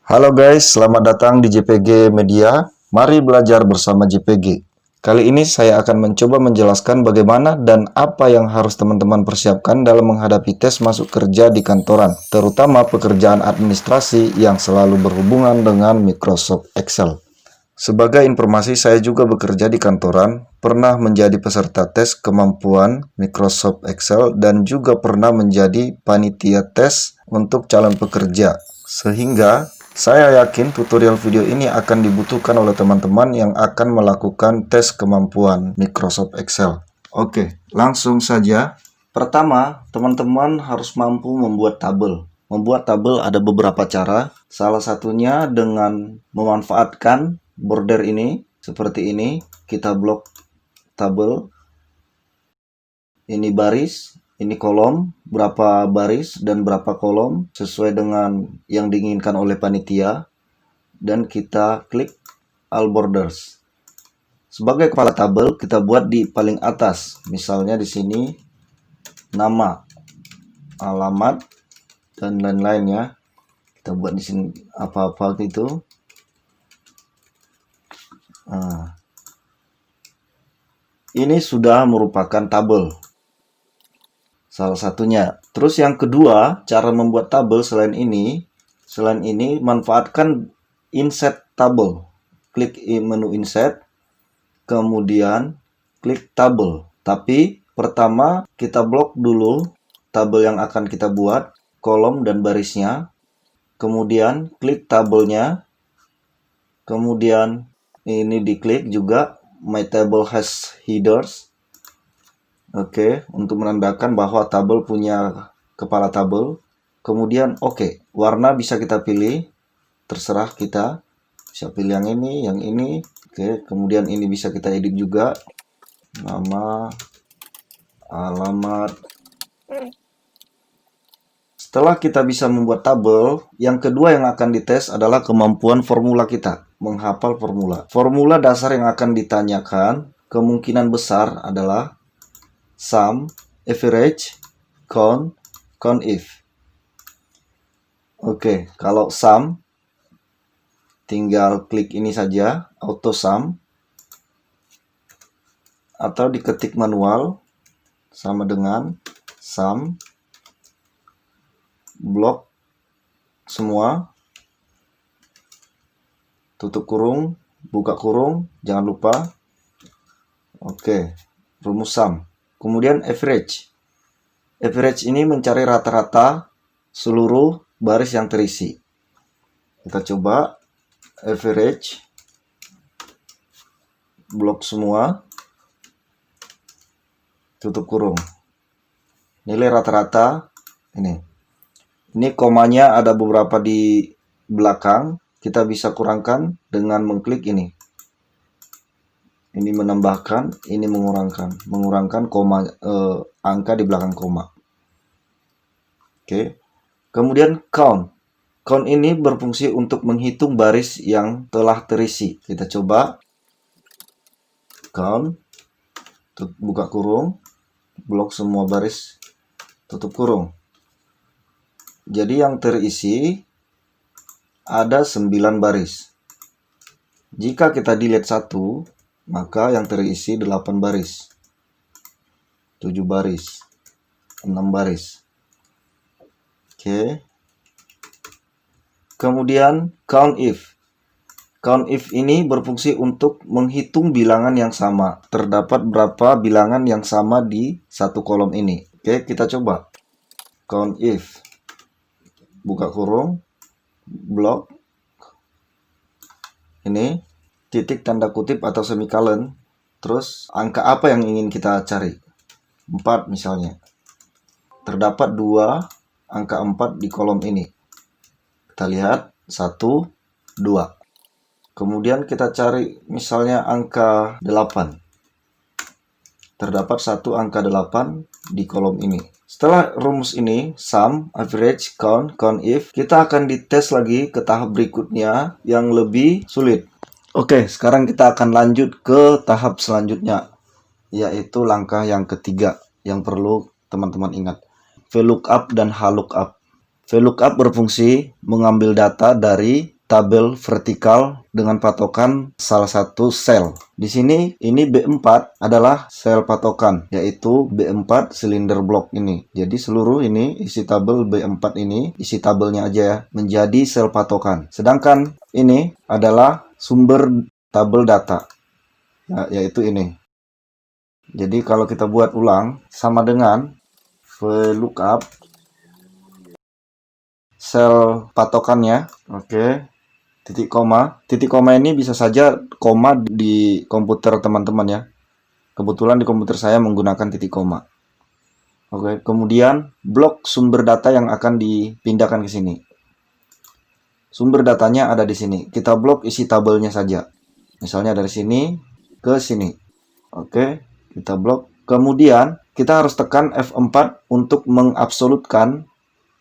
Halo guys, selamat datang di JPG Media. Mari belajar bersama JPG. Kali ini saya akan mencoba menjelaskan bagaimana dan apa yang harus teman-teman persiapkan dalam menghadapi tes masuk kerja di kantoran, terutama pekerjaan administrasi yang selalu berhubungan dengan Microsoft Excel. Sebagai informasi, saya juga bekerja di kantoran, pernah menjadi peserta tes kemampuan Microsoft Excel, dan juga pernah menjadi panitia tes untuk calon pekerja. Sehingga, saya yakin tutorial video ini akan dibutuhkan oleh teman-teman yang akan melakukan tes kemampuan Microsoft Excel. Oke, langsung saja. Pertama, teman-teman harus mampu membuat tabel. Membuat tabel ada beberapa cara. Salah satunya dengan memanfaatkan border ini seperti ini. Kita blok tabel, ini baris, ini kolom, berapa baris dan berapa kolom sesuai dengan yang diinginkan oleh panitia, dan kita klik all borders. Sebagai kepala tabel, kita buat di paling atas, misalnya di sini nama, alamat, dan lain-lainnya. Kita buat di sini apa-apa gitu. Ini sudah merupakan tabel salah satunya. Terus yang kedua, cara membuat tabel selain ini manfaatkan insert tabel. Klik menu insert, kemudian klik tabel. Tapi pertama kita blok dulu tabel yang akan kita buat, kolom dan barisnya. Kemudian klik tabelnya. Kemudian ini diklik juga my table has headers. Oke, untuk menandakan bahwa tabel punya kepala tabel. Kemudian oke, warna bisa kita pilih, terserah kita. Bisa pilih yang ini. Oke, kemudian ini bisa kita edit juga. Nama, alamat. Setelah kita bisa membuat tabel, yang kedua yang akan dites adalah kemampuan formula kita. Menghafal formula. Formula dasar yang akan ditanyakan kemungkinan besar adalah sum, average, count, if. Oke, kalau sum, tinggal klik ini saja, auto sum, atau diketik manual, sama dengan sum, blok semua, tutup kurung, buka kurung, jangan lupa. Oke, rumus sum. Kemudian average. Average ini mencari rata-rata seluruh baris yang terisi. Kita coba average, blok semua, tutup kurung. Nilai rata-rata ini. Ini komanya ada beberapa di belakang. Kita bisa kurangkan dengan mengklik ini. Ini menambahkan, ini mengurangkan koma, angka di belakang koma. Oke. Kemudian count. Count ini berfungsi untuk menghitung baris yang telah terisi. Kita coba count, buka kurung, blok semua baris, tutup kurung. Jadi yang terisi ada 9 baris. Jika kita delete 1, maka yang terisi 8 baris, 7 baris, 6 baris. Oke. Kemudian count if. Count if ini berfungsi untuk menghitung bilangan yang sama. Terdapat berapa bilangan yang sama di satu kolom ini. Oke, kita coba. Count if. Buka kurung, blok. Ini titik tanda kutip atau semicolon. Terus angka apa yang ingin kita cari? 4 misalnya. Terdapat 2 angka 4 di kolom ini. Kita lihat 1, 2. Kemudian kita cari misalnya angka 8. Terdapat 1 angka 8 di kolom ini. Setelah rumus ini, sum, average, count, if, kita akan dites lagi ke tahap berikutnya yang lebih sulit. Oke, sekarang kita akan lanjut ke tahap selanjutnya, yaitu langkah yang ketiga yang perlu teman-teman ingat. VLOOKUP dan HLOOKUP. VLOOKUP berfungsi mengambil data dari tabel vertikal dengan patokan salah satu sel. Di sini ini B4 adalah sel patokan, yaitu B4 silinder blok ini. Jadi seluruh ini isi tabel B4 ini, isi tabelnya aja ya, menjadi sel patokan. Sedangkan ini adalah sumber tabel data, yaitu ini. Jadi kalau kita buat ulang, sama dengan VLOOKUP sel patokannya, oke. Titik koma ini bisa saja koma di komputer teman-teman ya. Kebetulan di komputer saya menggunakan titik koma. Oke, kemudian blok sumber data yang akan dipindahkan ke sini. Sumber datanya ada di sini. Kita blok isi tabelnya saja. Misalnya dari sini ke sini. Oke, kita blok. Kemudian kita harus tekan F4 untuk mengabsolutkan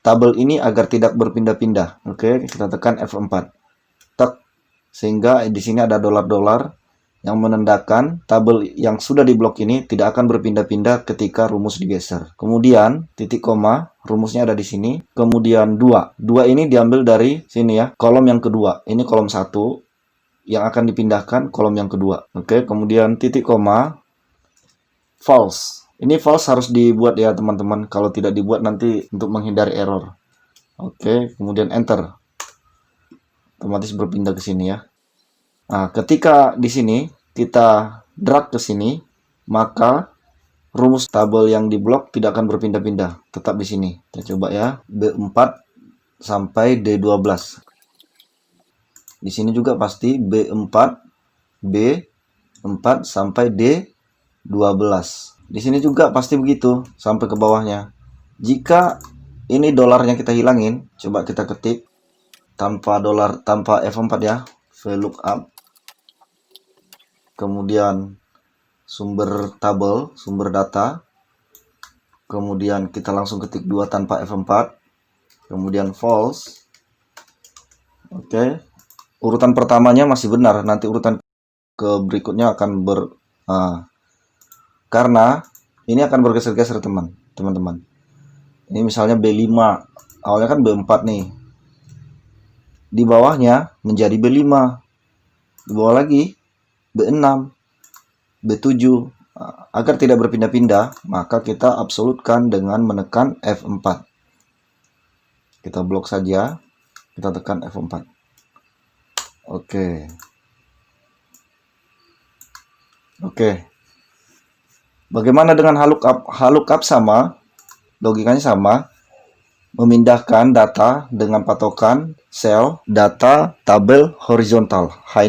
tabel ini agar tidak berpindah-pindah. Oke, kita tekan F4. Sehingga di sini ada dolar-dolar yang menandakan tabel yang sudah diblok ini tidak akan berpindah-pindah ketika rumus digeser. Kemudian titik koma, rumusnya ada di sini. Kemudian 2. 2 ini diambil dari sini ya, kolom yang kedua. Ini kolom 1 yang akan dipindahkan kolom yang kedua. Oke, kemudian titik koma, false. Ini false harus dibuat ya teman-teman. Kalau tidak dibuat nanti untuk menghindari error. Oke, kemudian enter. Otomatis berpindah ke sini ya. Nah, ketika di sini kita drag ke sini, maka rumus tabel yang diblok tidak akan berpindah-pindah, tetap di sini. Kita coba ya, B4 sampai D12. Di sini juga pasti B4, B4 sampai D12. Di sini juga pasti begitu sampai ke bawahnya. Jika ini dolarnya kita hilangin, coba kita ketik tanpa dolar, tanpa F4 ya, VLOOKUP, kemudian sumber tabel, sumber data, kemudian kita langsung ketik 2 tanpa F4, kemudian false. Oke, urutan pertamanya masih benar, nanti urutan ke berikutnya akan karena ini akan bergeser-geser teman-teman. Ini misalnya B5, awalnya kan B4 nih, di bawahnya menjadi B5, di bawah lagi B6, B7. Agar tidak berpindah-pindah, maka kita absolutkan dengan menekan F4. Kita blok saja, kita tekan F4. Oke. Bagaimana dengan HLOOKUP? HLOOKUP sama, logikanya sama, memindahkan data dengan patokan sel data tabel horizontal. H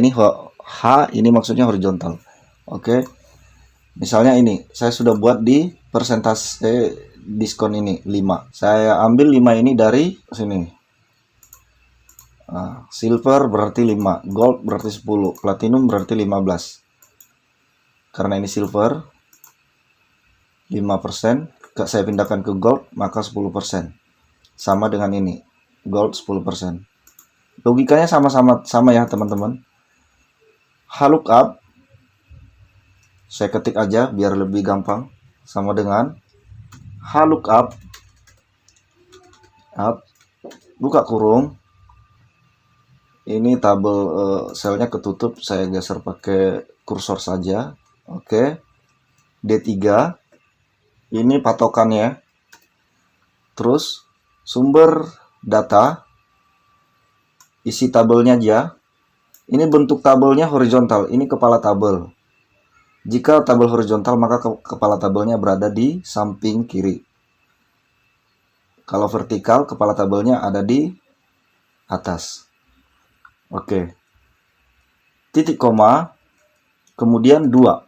ini maksudnya horizontal. Oke. Misalnya ini, saya sudah buat di persentase diskon ini 5. Saya ambil 5 ini dari sini. Silver berarti 5, gold berarti 10, platinum berarti 15. Karena ini silver 5%, saya pindahkan ke gold maka 10%. Sama dengan ini, gold 10%. Logikanya sama ya teman-teman. HLOOKUP saya ketik aja biar lebih gampang, sama dengan HLOOKUP buka kurung, ini tabel selnya ketutup, saya geser pakai kursor saja. Oke, D3 ini patokannya, terus sumber data, isi tabelnya aja. Ini bentuk tabelnya horizontal, ini kepala tabel. Jika tabel horizontal, maka kepala tabelnya berada di samping kiri. Kalau vertikal, kepala tabelnya ada di atas. Oke. Titik koma, kemudian 2.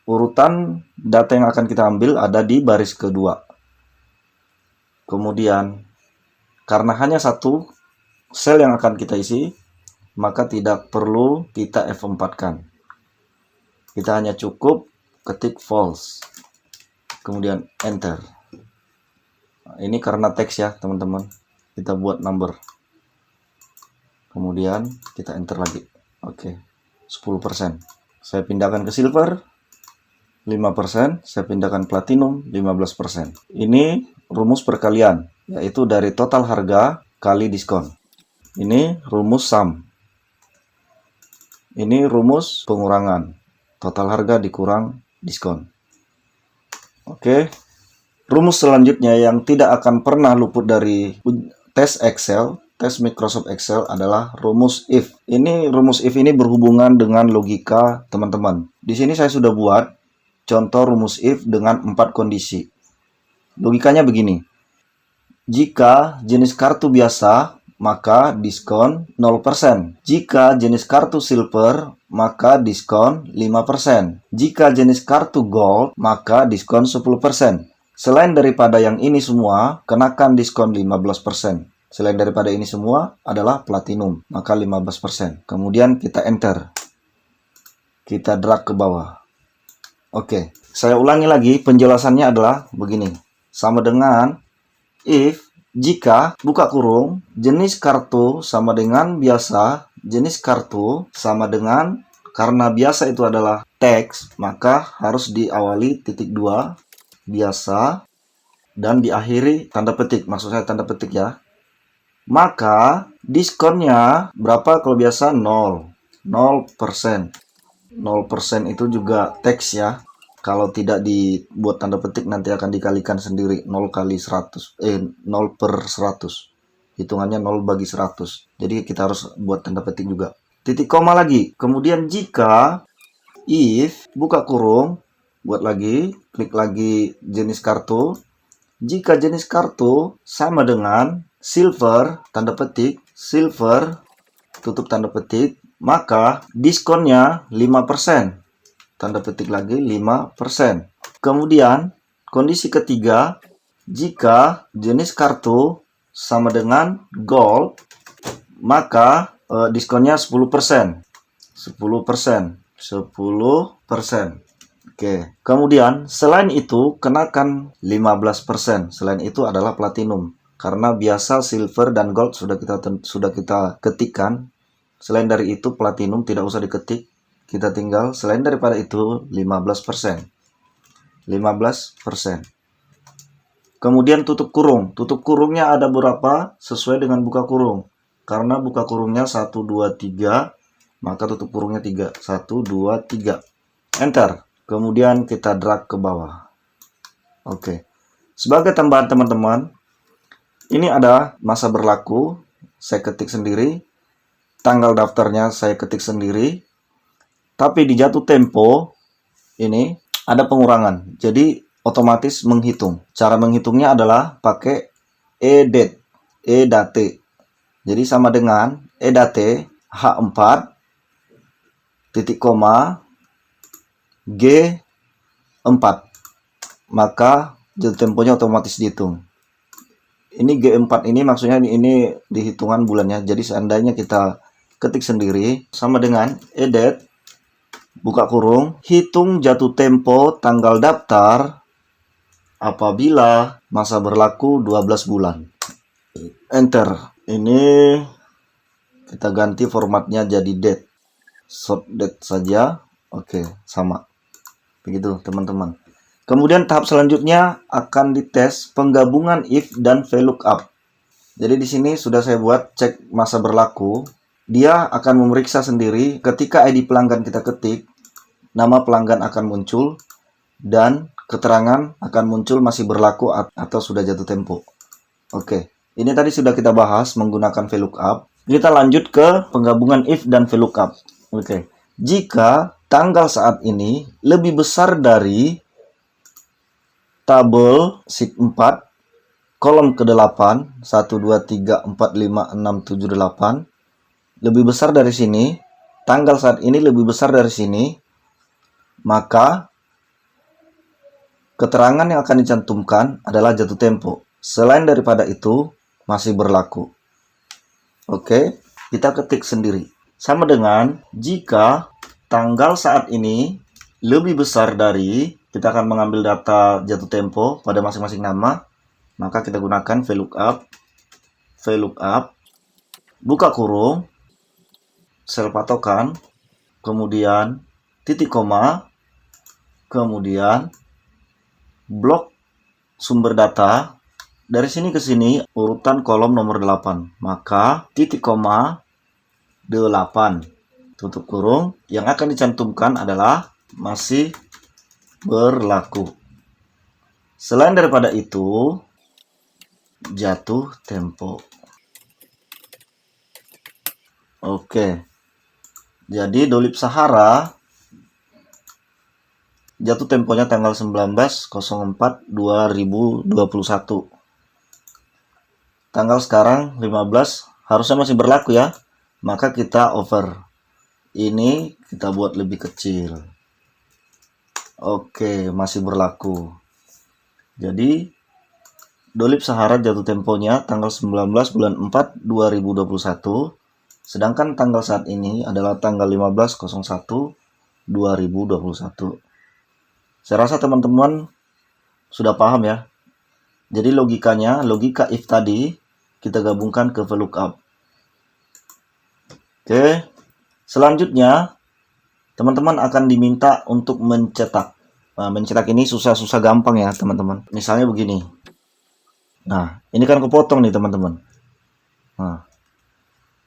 Urutan data yang akan kita ambil ada di baris kedua. Kemudian, karena hanya satu sel yang akan kita isi, maka tidak perlu kita F4-kan. Kita hanya cukup ketik false. Kemudian enter. Ini karena teks ya, teman-teman. Kita buat number. Kemudian kita enter lagi. Oke. 10%. Saya pindahkan ke silver 5%, saya pindahkan platinum 15%. Ini rumus perkalian, yaitu dari total harga kali diskon. Ini rumus sum. Ini rumus pengurangan. Total harga dikurang diskon. Oke. Rumus selanjutnya yang tidak akan pernah luput dari tes Excel, tes Microsoft Excel adalah rumus if. Rumus if ini berhubungan dengan logika teman-teman. Di sini saya sudah buat contoh rumus if dengan 4 kondisi. Logikanya begini. Jika jenis kartu biasa, maka diskon 0%. Jika jenis kartu silver, maka diskon 5%. Jika jenis kartu gold, maka diskon 10%. Selain daripada yang ini semua, kenakan diskon 15%. Selain daripada ini semua adalah platinum, maka 15%. Kemudian kita enter. Kita drag ke bawah. Oke, saya ulangi lagi, penjelasannya adalah begini. Sama dengan if, jika, buka kurung, jenis kartu sama dengan biasa, jenis kartu sama dengan, karena biasa itu adalah teks, maka harus diawali titik 2, biasa, dan diakhiri tanda petik, maksud saya tanda petik ya. Maka, diskonnya berapa kalau biasa? 0%. 0% itu juga teks ya. Kalau tidak dibuat tanda petik nanti akan dikalikan sendiri 0 kali 100 0 per 100. Hitungannya 0 bagi 100. Jadi kita harus buat tanda petik juga. Titik koma lagi. Kemudian jika if buka kurung, buat lagi, klik lagi jenis kartu. Jika jenis kartu sama dengan silver, tanda petik, silver, tutup tanda petik, maka diskonnya 5%. Tanda petik lagi 5%. Kemudian kondisi ketiga, jika jenis kartu sama dengan gold, maka diskonnya 10%. 10%. Oke. Kemudian selain itu kenakan 15%. Selain itu adalah platinum. Karena biasa silver dan gold sudah kita ketikkan. Selain dari itu platinum tidak usah diketik. Kita tinggal selain daripada itu 15%. 15%. Kemudian tutup kurung. Tutup kurungnya ada berapa? Sesuai dengan buka kurung. Karena buka kurungnya 1, 2, 3, maka tutup kurungnya 3. 1, 2, 3. Enter. Kemudian kita drag ke bawah. Oke. Sebagai tambahan teman-teman, ini ada masa berlaku. Saya ketik sendiri. Tanggal daftarnya saya ketik sendiri. Tapi di jatuh tempo ini ada pengurangan. Jadi otomatis menghitung. Cara menghitungnya adalah pakai edate. Edate. Jadi sama dengan edate H4 titik koma G4. Maka jatuh temponya otomatis dihitung. Ini G4 ini maksudnya ini dihitungan bulannya. Jadi seandainya kita ketik sendiri sama dengan edit buka kurung, hitung jatuh tempo tanggal daftar apabila masa berlaku 12 bulan. Enter. Ini kita ganti formatnya jadi date. Short date saja. Oke, sama. Begitu, teman-teman. Kemudian tahap selanjutnya akan dites penggabungan if dan VLOOKUP. Jadi di sini sudah saya buat cek masa berlaku. Dia akan memeriksa sendiri ketika ID pelanggan kita ketik, nama pelanggan akan muncul dan keterangan akan muncul masih berlaku atau sudah jatuh tempo. Oke, ini tadi sudah kita bahas menggunakan VLOOKUP. Kita lanjut ke penggabungan if dan VLOOKUP. Oke, jika tanggal saat ini lebih besar dari tabel sheet 4 kolom ke-8 1, 2, 3, 4, 5, 6, 7, 8 lebih besar dari sini, tanggal saat ini lebih besar dari sini, maka keterangan yang akan dicantumkan adalah jatuh tempo. Selain daripada itu, masih berlaku. Oke, kita ketik sendiri. Sama dengan jika tanggal saat ini lebih besar dari, kita akan mengambil data jatuh tempo pada masing-masing nama, maka kita gunakan VLOOKUP, buka kurung, sel patokan, kemudian titik koma, kemudian blok sumber data, Dari sini ke sini urutan kolom nomor 8. Maka titik koma 8 tutup kurung yang akan dicantumkan adalah masih berlaku. Selain daripada itu, jatuh tempo. Oke. Jadi Dolip Sahara jatuh temponya tanggal 19.04.2021. Tanggal sekarang 15, harusnya masih berlaku ya. Maka kita over. Ini kita buat lebih kecil. Oke, masih berlaku. Jadi Dolip Sahara jatuh temponya tanggal 19 bulan 4 2021. Sedangkan tanggal saat ini adalah tanggal 15.01.2021. Saya rasa teman-teman sudah paham ya. Jadi logikanya, logika if tadi kita gabungkan ke VLOOKUP. Oke. Selanjutnya teman-teman akan diminta untuk mencetak. Nah, mencetak ini susah-susah gampang ya teman-teman. Misalnya begini. Nah, ini kan kepotong nih teman-teman. Nah,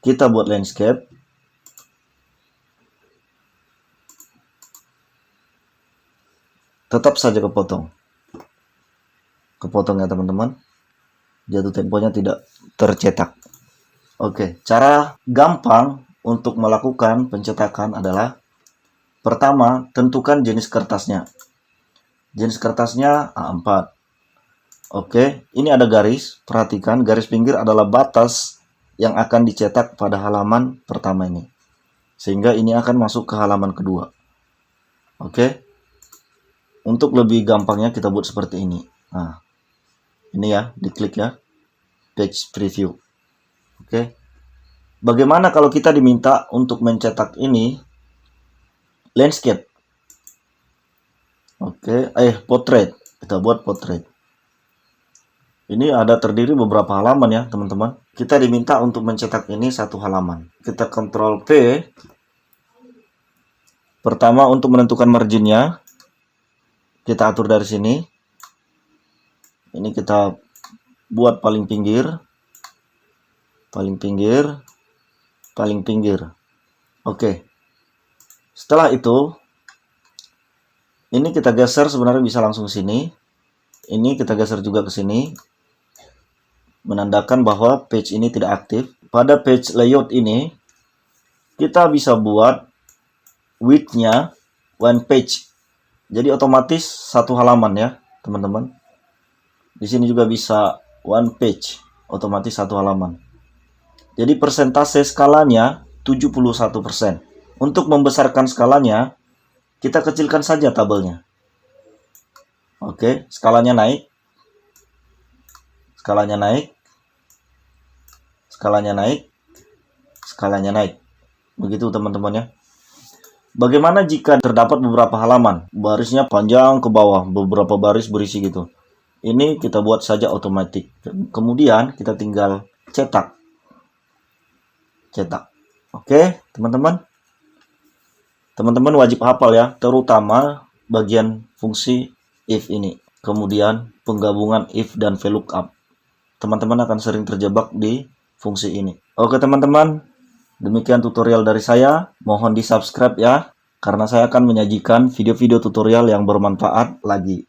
kita buat landscape. Tetap saja kepotong. Kepotong ya teman-teman. Jatuh temponya tidak tercetak. Oke, cara gampang untuk melakukan pencetakan adalah pertama, tentukan jenis kertasnya. Jenis kertasnya A4. Oke, ini ada garis. Perhatikan, garis pinggir adalah batas yang akan dicetak pada halaman pertama ini. Sehingga ini akan masuk ke halaman kedua. Oke. Untuk lebih gampangnya kita buat seperti ini. Nah, ini ya, diklik ya. Page preview. Oke. Bagaimana kalau kita diminta untuk mencetak ini landscape? Oke, portrait. Kita buat portrait. Ini ada terdiri beberapa halaman ya, teman-teman. Kita diminta untuk mencetak ini satu halaman. Kita Ctrl P. Pertama untuk menentukan marginnya, kita atur dari sini. Ini kita buat paling pinggir. Paling pinggir. Paling pinggir. Oke. Setelah itu, ini kita geser sebenarnya bisa langsung sini. Ini kita geser juga ke sini. Menandakan bahwa page ini tidak aktif. Pada page layout ini, kita bisa buat width-nya one page. Jadi otomatis satu halaman ya, teman-teman. Di sini juga bisa one page, otomatis satu halaman. Jadi persentase skalanya 71%. Untuk membesarkan skalanya, kita kecilkan saja tabelnya. Oke, skalanya naik. Skalanya naik. Skalanya naik. Skalanya naik. Begitu teman-teman ya. Bagaimana jika terdapat beberapa halaman? Barisnya panjang ke bawah, beberapa baris berisi gitu. Ini kita buat saja otomatis. Kemudian kita tinggal cetak. Cetak. Oke, teman-teman. Teman-teman wajib hafal ya, terutama bagian fungsi if ini. Kemudian penggabungan if dan VLOOKUP. Teman-teman akan sering terjebak di fungsi ini. Oke, teman-teman. Demikian tutorial dari saya. Mohon di-subscribe ya, karena saya akan menyajikan video-video tutorial yang bermanfaat lagi.